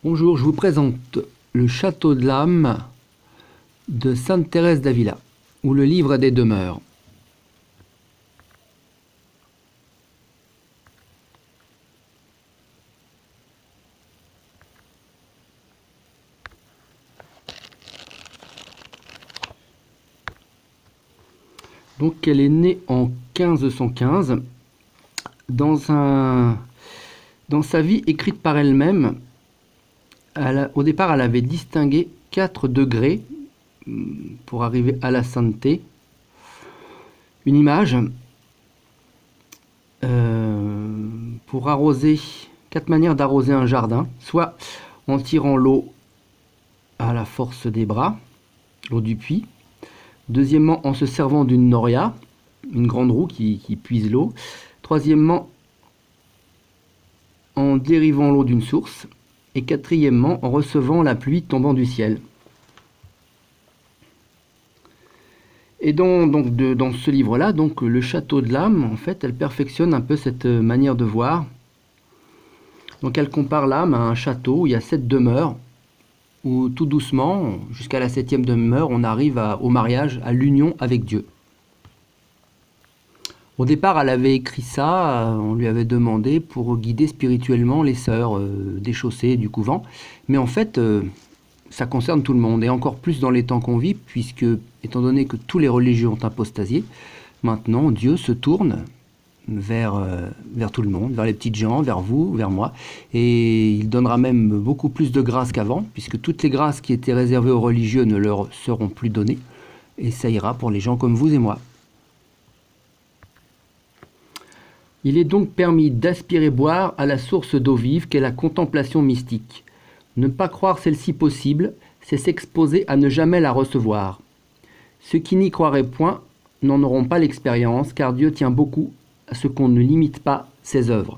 Bonjour, je vous présente le château de l'âme de Sainte Thérèse d'Avila, ou le livre des demeures. Donc elle est née en 1515 dans sa vie écrite par elle-même. Au départ, elle avait distingué 4 degrés pour arriver à la sainteté. Une image pour arroser, 4 manières d'arroser un jardin, soit en tirant l'eau à la force des bras, l'eau du puits. Deuxièmement, en se servant d'une noria, une grande roue qui puise l'eau. Troisièmement, en dérivant l'eau d'une source. Et quatrièmement, en recevant la pluie tombant du ciel. Et dans ce livre-là, donc le château de l'âme, en fait, elle perfectionne un peu cette manière de voir. Donc elle compare l'âme à un château où il y a 7 demeures, où tout doucement, jusqu'à la 7e demeure, on arrive au mariage, à l'union avec Dieu. Au départ, elle avait écrit ça, on lui avait demandé pour guider spirituellement les sœurs déchaussées du couvent. Mais en fait, ça concerne tout le monde, et encore plus dans les temps qu'on vit, puisque, étant donné que tous les religieux ont apostasié, maintenant Dieu se tourne vers tout le monde, vers les petites gens, vers vous, vers moi, et il donnera même beaucoup plus de grâces qu'avant, puisque toutes les grâces qui étaient réservées aux religieux ne leur seront plus données, et ça ira pour les gens comme vous et moi. Il est donc permis d'aspirer boire à la source d'eau vive qu'est la contemplation mystique. Ne pas croire celle-ci possible, c'est s'exposer à ne jamais la recevoir. Ceux qui n'y croiraient point n'en auront pas l'expérience, car Dieu tient beaucoup à ce qu'on ne limite pas ses œuvres.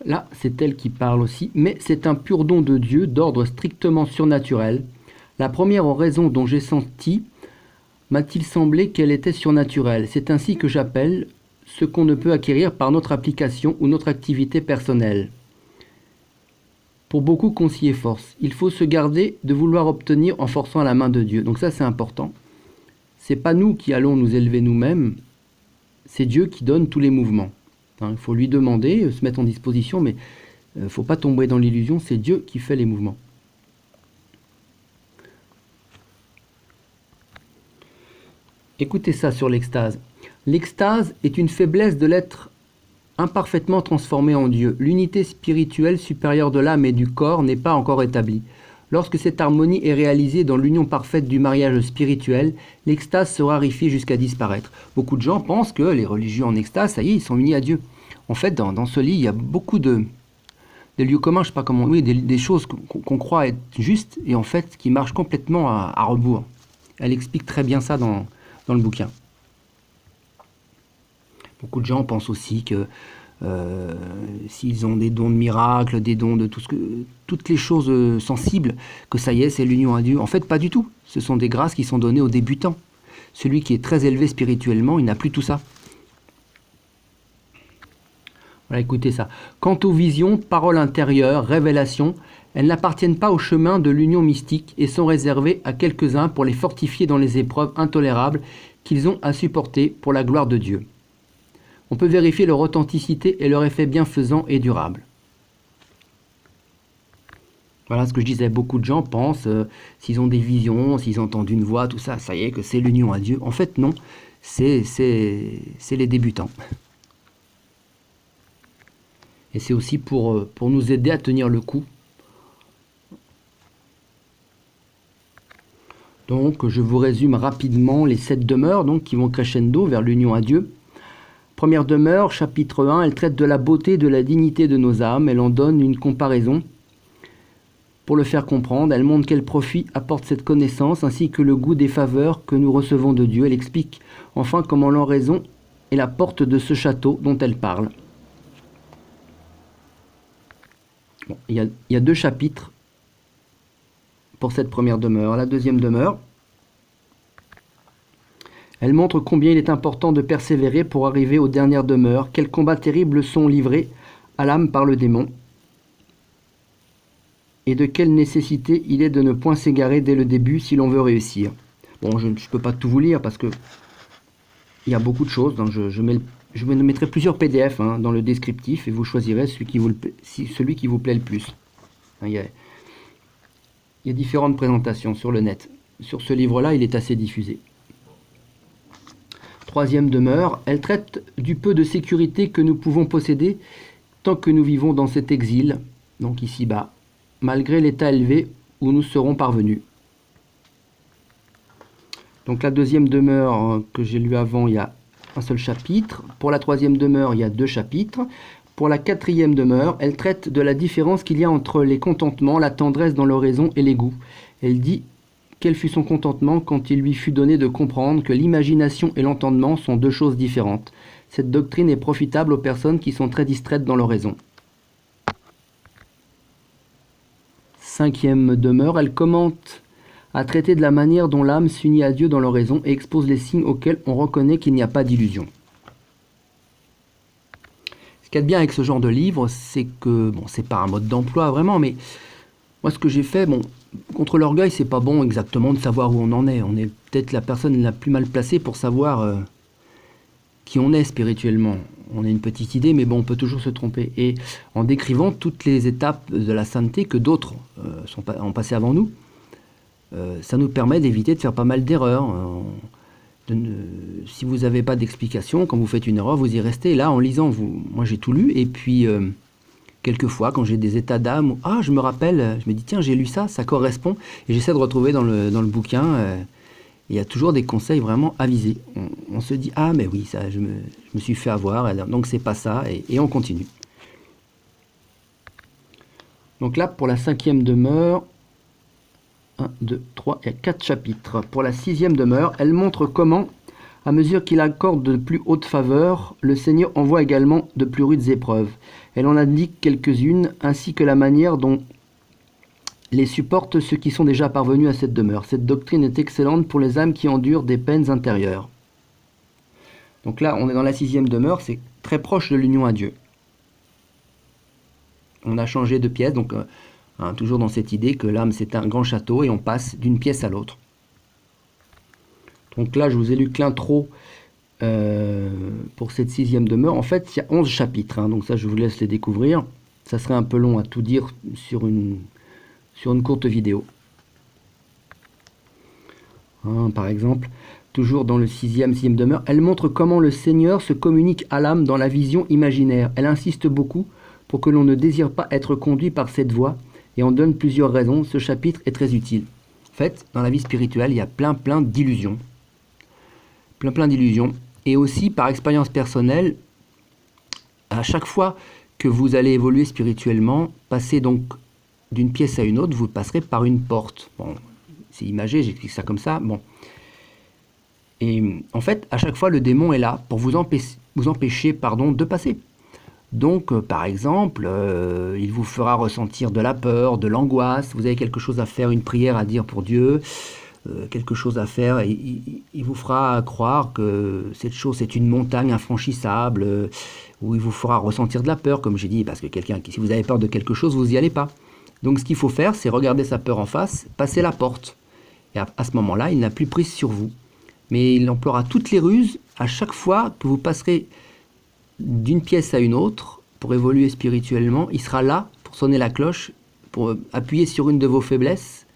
Là, c'est elle qui parle aussi, mais c'est un pur don de Dieu d'ordre strictement surnaturel. La première raison dont j'ai senti m'a-t-il semblé qu'elle était surnaturelle. C'est ainsi que j'appelle ce qu'on ne peut acquérir par notre application ou notre activité personnelle. Pour beaucoup qu'on s'y efforce. Il faut se garder de vouloir obtenir en forçant la main de Dieu. Donc ça, c'est important. C'est pas nous qui allons nous élever nous-mêmes, c'est Dieu qui donne tous les mouvements. Il faut lui demander, se mettre en disposition, mais il ne faut pas tomber dans l'illusion, c'est Dieu qui fait les mouvements. Écoutez ça sur l'extase. L'extase est une faiblesse de l'être imparfaitement transformé en Dieu. L'unité spirituelle supérieure de l'âme et du corps n'est pas encore établie. Lorsque cette harmonie est réalisée dans l'union parfaite du mariage spirituel, l'extase se raréfie jusqu'à disparaître. Beaucoup de gens pensent que les religieux en extase, ça y est, ils sont unis à Dieu. En fait, dans ce livre, il y a beaucoup de lieux communs, je sais pas comment, oui, des choses qu'on croit être justes et en fait qui marchent complètement à rebours. Elle explique très bien ça dans le bouquin. Beaucoup de gens pensent aussi que s'ils ont des dons de miracles, des dons de toutes les choses sensibles, que ça y est, c'est l'union à Dieu. En fait, pas du tout. Ce sont des grâces qui sont données aux débutants. Celui qui est très élevé spirituellement, il n'a plus tout ça. Voilà, écoutez ça. Quant aux visions, paroles intérieures, révélations, elles n'appartiennent pas au chemin de l'union mystique et sont réservées à quelques-uns pour les fortifier dans les épreuves intolérables qu'ils ont à supporter pour la gloire de Dieu. On peut vérifier leur authenticité et leur effet bienfaisant et durable. Voilà ce que je disais, beaucoup de gens pensent, s'ils ont des visions, s'ils entendent une voix, tout ça, ça y est, que c'est l'union à Dieu. En fait, non, c'est les débutants. Et c'est aussi pour nous aider à tenir le coup. Donc, je vous résume rapidement les 7 demeures donc, qui vont crescendo vers l'union à Dieu. Première demeure, chapitre 1, elle traite de la beauté et de la dignité de nos âmes. Elle en donne une comparaison. Pour le faire comprendre, elle montre quel profit apporte cette connaissance, ainsi que le goût des faveurs que nous recevons de Dieu. Elle explique enfin comment l'oraison est la porte de ce château dont elle parle. Bon, il y a 2 chapitres pour cette première demeure. La deuxième demeure, elle montre combien il est important de persévérer pour arriver aux dernières demeures. Quels combats terribles sont livrés à l'âme par le démon. et de quelle nécessité il est de ne point s'égarer dès le début si l'on veut réussir. Bon, je ne peux pas tout vous lire parce que il y a beaucoup de choses, donc je mettrai plusieurs PDF dans le descriptif et vous choisirez celui qui vous plaît le plus. Il y a différentes présentations sur le net. Sur ce livre-là, il est assez diffusé. Troisième demeure, elle traite du peu de sécurité que nous pouvons posséder tant que nous vivons dans cet exil, donc ici-bas, malgré l'état élevé où nous serons parvenus. Donc la deuxième demeure que j'ai lue avant, il y a un seul chapitre. Pour la troisième demeure, il y a 2 chapitres. Pour la quatrième demeure, elle traite de la différence qu'il y a entre les contentements, la tendresse dans l'oraison et les goûts. Elle dit quel fut son contentement quand il lui fut donné de comprendre que l'imagination et l'entendement sont 2 choses différentes. Cette doctrine est profitable aux personnes qui sont très distraites dans l'oraison. Cinquième demeure, elle commente à traiter de la manière dont l'âme s'unit à Dieu dans l'oraison et expose les signes auxquels on reconnaît qu'il n'y a pas d'illusion. Ce qu'il y a de bien avec ce genre de livre, c'est que, bon, c'est pas un mode d'emploi vraiment, mais moi ce que j'ai fait, bon, contre l'orgueil, c'est pas bon exactement de savoir où on en est. On est peut-être la personne la plus mal placée pour savoir qui on est spirituellement. On a une petite idée, mais bon, on peut toujours se tromper. Et en décrivant toutes les étapes de la sainteté que d'autres ont passé avant nous, ça nous permet d'éviter de faire pas mal d'erreurs. Si vous n'avez pas d'explication, quand vous faites une erreur, vous y restez. Là, en lisant, moi j'ai tout lu, et puis quelquefois, quand j'ai des états d'âme, je me rappelle, je me dis, tiens, j'ai lu ça, ça correspond, et j'essaie de retrouver dans le bouquin. Il y a toujours des conseils vraiment avisés. On se dit, ah mais oui, ça, je me suis fait avoir, donc c'est pas ça, et on continue. Donc là, pour la cinquième demeure, 1, 2, 3, il y a 4 chapitres. Pour la sixième demeure, elle montre comment, à mesure qu'il accorde de plus hautes faveurs, le Seigneur envoie également de plus rudes épreuves. Elle en indique quelques-unes, ainsi que la manière dont les supportent ceux qui sont déjà parvenus à cette demeure. Cette doctrine est excellente pour les âmes qui endurent des peines intérieures. Donc là, on est dans la sixième demeure, c'est très proche de l'union à Dieu. On a changé de pièce, donc toujours dans cette idée que l'âme c'est un grand château et on passe d'une pièce à l'autre. Donc là, je vous ai lu que l'intro pour cette sixième demeure. En fait, il y a 11 chapitres, donc ça, je vous laisse les découvrir. Ça serait un peu long à tout dire sur une courte vidéo. Par exemple, toujours dans le sixième demeure, elle montre comment le Seigneur se communique à l'âme dans la vision imaginaire. Elle insiste beaucoup pour que l'on ne désire pas être conduit par cette voie et en donne plusieurs raisons. Ce chapitre est très utile. En fait, dans la vie spirituelle, il y a plein d'illusions. Plein d'illusions. Et aussi, par expérience personnelle, à chaque fois que vous allez évoluer spirituellement, passer donc d'une pièce à une autre, vous passerez par une porte. Bon, c'est imagé, j'explique ça comme ça. Bon. Et en fait, à chaque fois, le démon est là pour vous empêcher de passer. Donc, par exemple, il vous fera ressentir de la peur, de l'angoisse. Vous avez quelque chose à faire, une prière à dire pour Dieu, quelque chose à faire. Et il vous fera croire que cette chose, c'est une montagne infranchissable, où il vous fera ressentir de la peur, comme j'ai dit, parce que si vous avez peur de quelque chose, vous n'y allez pas. Donc, ce qu'il faut faire, c'est regarder sa peur en face, passer la porte. Et à ce moment-là, il n'a plus prise sur vous. Mais il emploiera toutes les ruses à chaque fois que vous passerez d'une pièce à une autre pour évoluer spirituellement. Il sera là pour sonner la cloche, pour appuyer sur une de vos faiblesses,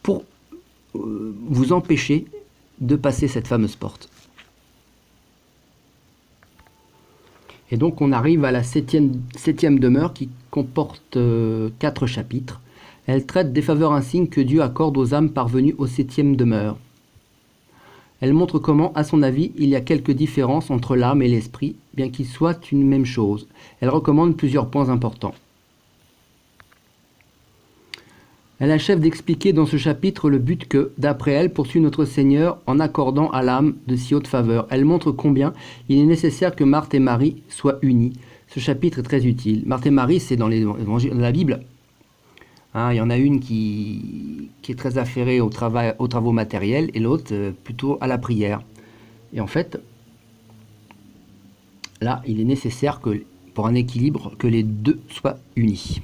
pour vous empêcher de passer cette fameuse porte. Et donc on arrive à la septième demeure qui comporte 4 chapitres. Elle traite des faveurs insignes que Dieu accorde aux âmes parvenues aux 7e demeure. Elle montre comment, à son avis, il y a quelques différences entre l'âme et l'esprit, bien qu'ils soient une même chose. Elle recommande plusieurs points importants. Elle achève d'expliquer dans ce chapitre le but que, d'après elle, poursuit notre Seigneur en accordant à l'âme de si hautes faveurs. Elle montre combien il est nécessaire que Marthe et Marie soient unies. Ce chapitre est très utile. Marthe et Marie, c'est dans la Bible. Il y en a une qui est très affairée aux travaux matériels et l'autre plutôt à la prière. Et en fait, là, il est nécessaire que, pour un équilibre, que les deux soient unis.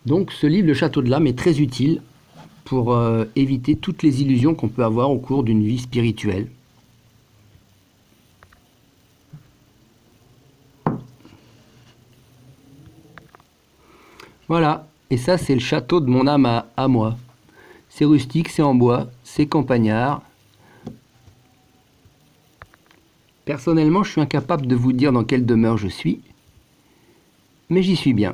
Donc ce livre, Le Château de l'âme, est très utile pour éviter toutes les illusions qu'on peut avoir au cours d'une vie spirituelle. Voilà, et ça c'est le château de mon âme à moi. C'est rustique, c'est en bois, c'est campagnard. Personnellement, je suis incapable de vous dire dans quelle demeure je suis, mais j'y suis bien.